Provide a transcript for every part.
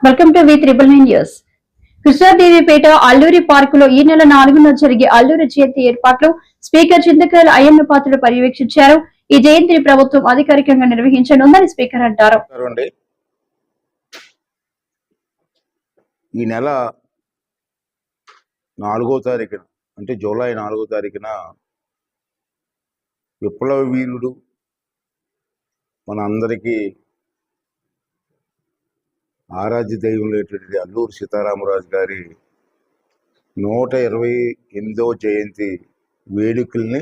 Welcome to వి9 news. Krishnadevipeta Alluri పార్కులో ఈ నెల 4న జరిగే అల్లూరి జయంతి ఏర్పాట్లు స్పీకర్ చింతకాయల అయ్యన్న పాత్రుడు పర్యవేక్షించారు. ఈ జయంతిని ప్రభుత్వం అధికారికంగా నిర్వహించనుందని స్పీకర్ అంటారు. ఈ నెల 4వ తారీఖున అంటే జూలై 4వ తారీఖున విప్లవ వీరుడు మన అందరికీ ఆరాధ్య దైవం లేటువంటి అల్లూరి సీతారామరాజు గారి 128వ జయంతి వేడుకల్ని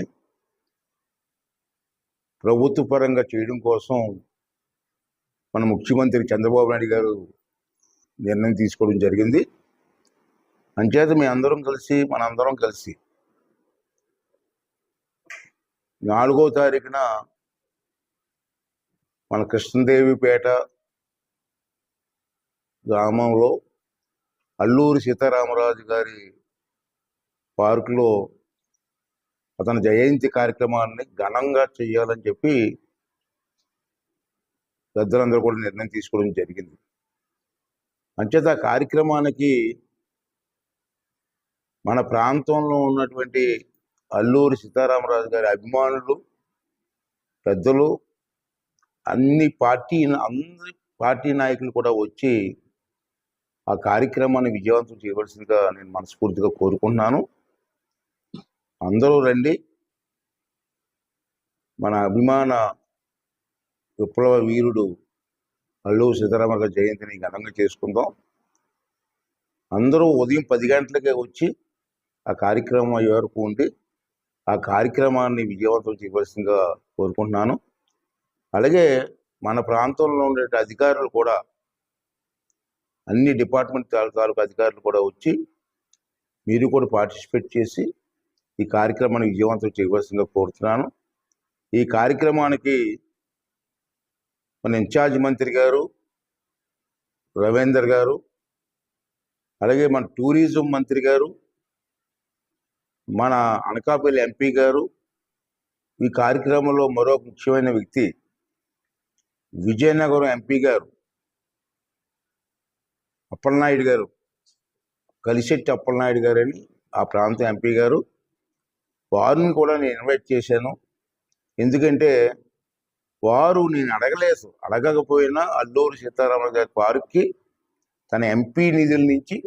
ప్రభుత్వ పరంగా చేయడం కోసం మన ముఖ్యమంత్రి చంద్రబాబు నాయుడు గారు నిర్ణయం తీసుకోవడం జరిగింది. అంచేత మనందరం కలిసి 4వ తారీఖున మన కృష్ణదేవిపేట గ్రామంలో అల్లూరి సీతారామరాజు గారి పార్కులో అతని జయంతి కార్యక్రమాన్ని ఘనంగా చేయాలని చెప్పి పెద్దలందరూ కూడా నిర్ణయం తీసుకోవడం జరిగింది. అంచేత కార్యక్రమానికి మన ప్రాంతంలో ఉన్నటువంటి అల్లూరి సీతారామరాజు గారి అభిమానులు, పెద్దలు, అందరి పార్టీ నాయకులు కూడా వచ్చి ఆ కార్యక్రమాన్ని విజయవంతం చేయవలసిందిగా నేను మనస్ఫూర్తిగా కోరుకుంటున్నాను. అందరూ రండి, మన అభిమాన విప్లవ వీరుడు అల్లూరి సీతారామరాజు గారి జయంతిని ఘనంగా చేసుకుందాం. అందరూ ఉదయం 10 గంటలకే వచ్చి ఆ కార్యక్రమం అయ్యే వరకు ఉండి ఆ కార్యక్రమాన్ని విజయవంతం చేయవలసిందిగా కోరుకుంటున్నాను. అలాగే మన ప్రాంతంలో ఉండే అధికారులు కూడా, అన్ని డిపార్ట్మెంట్ తాలూకు అధికారులు కూడా వచ్చి మీరు కూడా పార్టిసిపేట్ చేసి ఈ కార్యక్రమాన్ని విజయవంతం చేయవలసిందిగా కోరుతున్నాను. ఈ కార్యక్రమానికి మన ఇన్ఛార్జ్ మంత్రి గారు రవీందర్ గారు, అలాగే మన టూరిజం మంత్రి గారు, మన అనకాపల్లి ఎంపీ గారు, ఈ కార్యక్రమంలో మరో ముఖ్యమైన వ్యక్తి విజయనగరం ఎంపీ గారు అప్పలనాయుడు గారు, కలిశెట్టి అప్పలనాయుడు గారు అని ఆ ప్రాంత ఎంపీ గారు, వారిని కూడా నేను ఇన్వైట్ చేశాను. ఎందుకంటే వారు నేను అడగకపోయినా అల్లూరి సీతారామరాజు గారి పార్క్కి తన ఎంపీ నిధుల నుంచి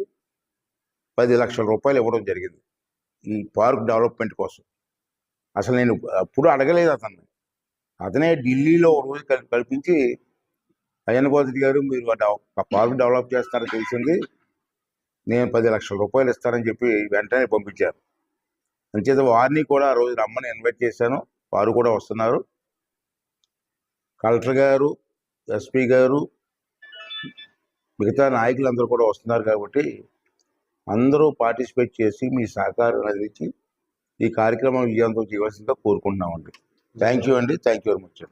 10 లక్షల రూపాయలు ఇవ్వడం జరిగింది ఈ పార్క్ డెవలప్మెంట్ కోసం. అసలు నేను అప్పుడు అడగలేదు అతనే ఢిల్లీలో ఒక రోజు కల్పించి అయ్యన్న పాత్రుడు గారు మీరు ఆ పార్క్ డెవలప్ చేస్తారని తెలిసింది, నేను 10 లక్షల రూపాయలు ఇస్తానని చెప్పి వెంటనే పంపించారు. అంచేత వారిని కూడా ఆ రోజు రమ్మని ఇన్వైట్ చేశాను, వారు కూడా వస్తున్నారు. కలెక్టర్ గారు, ఎస్పీ గారు, మిగతా నాయకులందరూ కూడా వస్తున్నారు. కాబట్టి అందరూ పార్టిసిపేట్ చేసి మీ సహకారం అందించి ఈ కార్యక్రమం విజయవంతం చేయవలసిందిగా కోరుకుంటున్నామండి. థ్యాంక్ యూ అండి. Thank you very much.